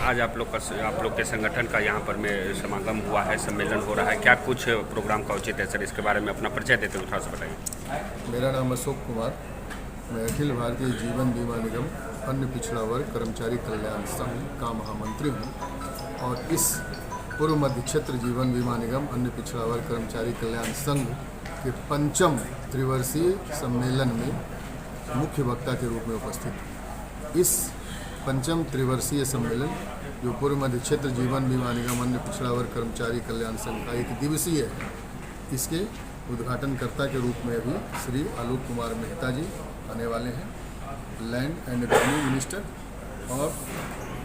आज आप लोग के संगठन का यहाँ पर में समागम हुआ है, सम्मेलन हो रहा है, क्या कुछ प्रोग्राम का उचित है सर? इसके बारे में अपना परिचय देते हुए थोड़ा सा बताइए। मेरा नाम अशोक कुमार, मैं अखिल भारतीय जीवन बीमा निगम अन्य पिछड़ा वर्ग कर्मचारी कल्याण संघ का महामंत्री हूँ और इस पूर्व मध्य क्षेत्र जीवन बीमा निगम अन्य पिछड़ा वर्ग कर्मचारी कल्याण संघ के 5म त्रिवर्षीय सम्मेलन में मुख्य वक्ता के रूप में उपस्थित हूँ। इस 5म त्रिवर्षीय सम्मेलन जो पूर्व मध्य क्षेत्र जीवन बीमा निगम अन्य पिछड़ा वर्ग कर्मचारी कल्याण संघ का 1 दिवसीय है, इसके उद्घाटनकर्ता के रूप में भी श्री आलोक कुमार मेहता जी आने वाले हैं, लैंड एंड रेवेन्यू मिनिस्टर, और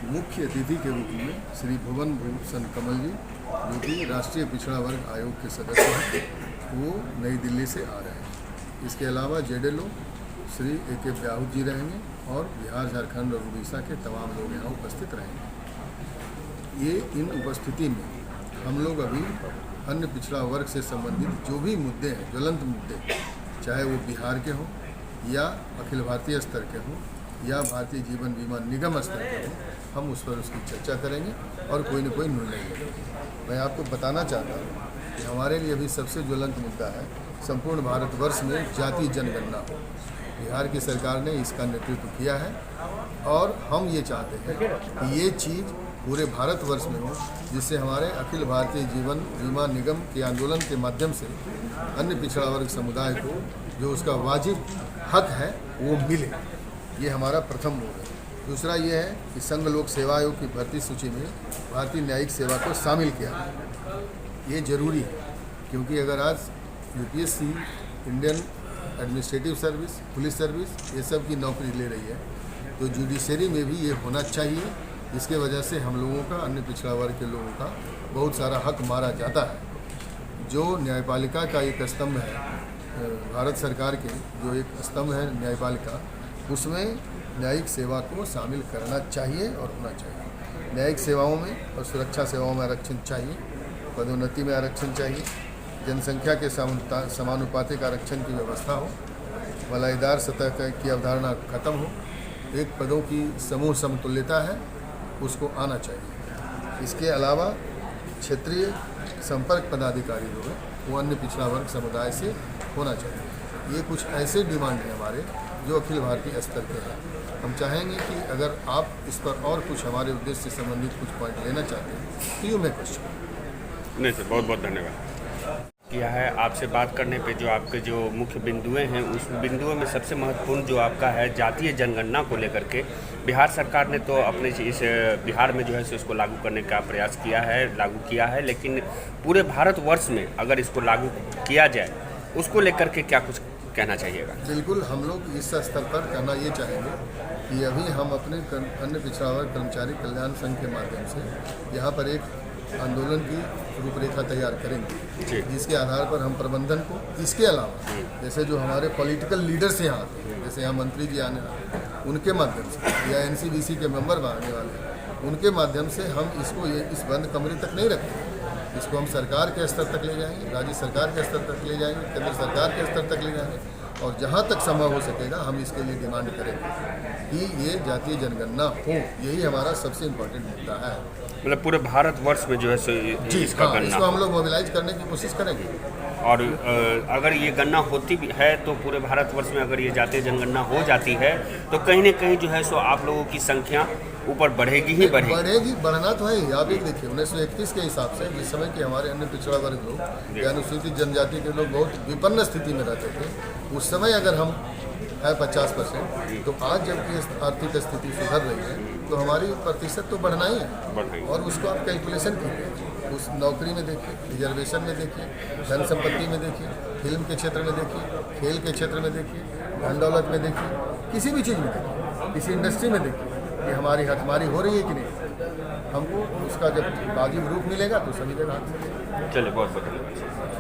मुख्य अतिथि के रूप में श्री भुवन भूषण कमल जी जो कि राष्ट्रीय पिछड़ा वर्ग आयोग के सदस्य हैं, वो नई दिल्ली से आ रहे हैं। इसके अलावा जेडेलो श्री ए.के. ब्याहूत जी रहेंगे और बिहार, झारखंड और उड़ीसा के तमाम लोग यहाँ उपस्थित रहेंगे। ये इन उपस्थिति में हम लोग अभी अन्य पिछड़ा वर्ग से संबंधित जो भी मुद्दे हैं, ज्वलंत मुद्दे, चाहे वो बिहार के हों या अखिल भारतीय स्तर के हों या भारतीय जीवन बीमा निगम स्तर के हों, हम उस पर उसकी चर्चा करेंगे और कोई न कोई निर्णय लेंगे। मैं आपको बताना चाहता हूँ कि हमारे लिए अभी सबसे ज्वलंत मुद्दा है संपूर्ण भारतवर्ष में जातीय जनगणना हो। बिहार की सरकार ने इसका नेतृत्व किया है और हम ये चाहते हैं कि ये चीज़ पूरे भारतवर्ष में हो, जिससे हमारे अखिल भारतीय जीवन बीमा निगम के आंदोलन के माध्यम से अन्य पिछड़ा वर्ग समुदाय को जो उसका वाजिब हक है वो मिले। ये हमारा प्रथम मोड़ है। दूसरा ये है कि संघ लोक सेवा आयोग की भर्ती सूची में भारतीय न्यायिक सेवा को शामिल किया है। ये जरूरी है क्योंकि अगर आज UPSC, Indian administrative service, police service, ये सब की नौकरी ले रही है तो जुडिशरी में भी ये होना चाहिए, जिसके वजह से हम लोगों का, अन्य पिछड़ा वर्ग के लोगों का बहुत सारा हक मारा जाता है। जो न्यायपालिका का एक स्तंभ है, भारत सरकार के जो एक स्तंभ है न्यायपालिका, उसमें न्यायिक सेवा को शामिल करना चाहिए और होना चाहिए। न्यायिक सेवाओं में और सुरक्षा सेवाओं में आरक्षण चाहिए, पदोन्नति में आरक्षण चाहिए, जनसंख्या के समानुपातिक आरक्षण की व्यवस्था हो, वलायदार सतह की अवधारणा खत्म हो, एक पदों की समूह समतुल्यता है उसको आना चाहिए। इसके अलावा क्षेत्रीय संपर्क पदाधिकारी जो है वो अन्य पिछड़ा वर्ग समुदाय से होना चाहिए। ये कुछ ऐसे डिमांड हैं हमारे जो अखिल भारतीय स्तर के हैं। हम चाहेंगे कि अगर आप इस पर और कुछ हमारे उद्देश्य से संबंधित कुछ पॉइंट लेना चाहते हैं तो यू में क्वेश्चन। नहीं सर, बहुत बहुत धन्यवाद किया है। आपसे बात करने पे जो आपके जो मुख्य बिंदुएं हैं, उस बिंदुओं में सबसे महत्वपूर्ण जो आपका है जातीय जनगणना को लेकर के, बिहार सरकार ने तो अपने इस बिहार में जो है इसको लागू करने का प्रयास लागू किया है, लेकिन पूरे भारतवर्ष में अगर इसको लागू किया जाए उसको लेकर के क्या कुछ कहना चाहिएगा? बिल्कुल, हम लोग इस स्तर पर कहना ये चाहेंगे कि अभी हम अपने अन्य पिछड़ा वर्ग कर्मचारी कल्याण संघ के माध्यम से यहाँ पर एक आंदोलन की रूपरेखा तैयार करेंगे, जिसके आधार पर हम प्रबंधन को, इसके अलावा जैसे जो हमारे पॉलिटिकल लीडर्स यहाँ आते हैं, जैसे यहाँ मंत्री जी आने वाले, उनके माध्यम से या एनसीबीसी के मेंबर आने वाले हैं, उनके माध्यम से हम इसको इस बंद कमरे तक नहीं रखेंगे। इसको हम सरकार के स्तर तक ले जाएंगे, राज्य सरकार के स्तर तक ले जाएंगे, केंद्र सरकार के स्तर तक ले जाएंगे और जहाँ तक संभव हो सकेगा हम इसके लिए डिमांड करेंगे कि ये जातीय जनगणना हो। यही हमारा सबसे इम्पोर्टेंट मुद्दा है। मतलब पूरे भारतवर्ष में जो है इसका गणना, इसको हम लोग मोबिलाइज करने की कोशिश करेंगे। और अगर ये गणना होती भी है तो पूरे भारतवर्ष में अगर ये जातीय जनगणना हो जाती है तो कहीं ना कहीं जो है आप लोगों की संख्या ऊपर बढ़ेगी ही बढ़ेगी। बढ़ना तो है ही। आप एक देखिए 1931 के हिसाब से जिस समय के हमारे अन्य पिछड़ा वर्ग लोग या अनुसूचित जनजाति के लोग बहुत विपन्न स्थिति में रहते थे, उस समय अगर हम है 50%, तो आज जबकि आर्थिक स्थिति सुधर रही है तो हमारी प्रतिशत तो बढ़ना ही है। और उसको आप कैलकुलेशन कीजिए, उस नौकरी में देखिए, रिजर्वेशन में देखिए, धन संपत्ति में देखिए, फिल्म के क्षेत्र में देखिए, खेल के क्षेत्र में देखिए, धन दौलत में देखिए, किसी भी चीज़ में देखिए, किसी इंडस्ट्री में देखिए कि हमारी हकमारी हो रही है कि नहीं। हमको उसका जब वाजिब रूप मिलेगा तो सभी जगह। चलिए, बहुत बहुत धन्यवाद।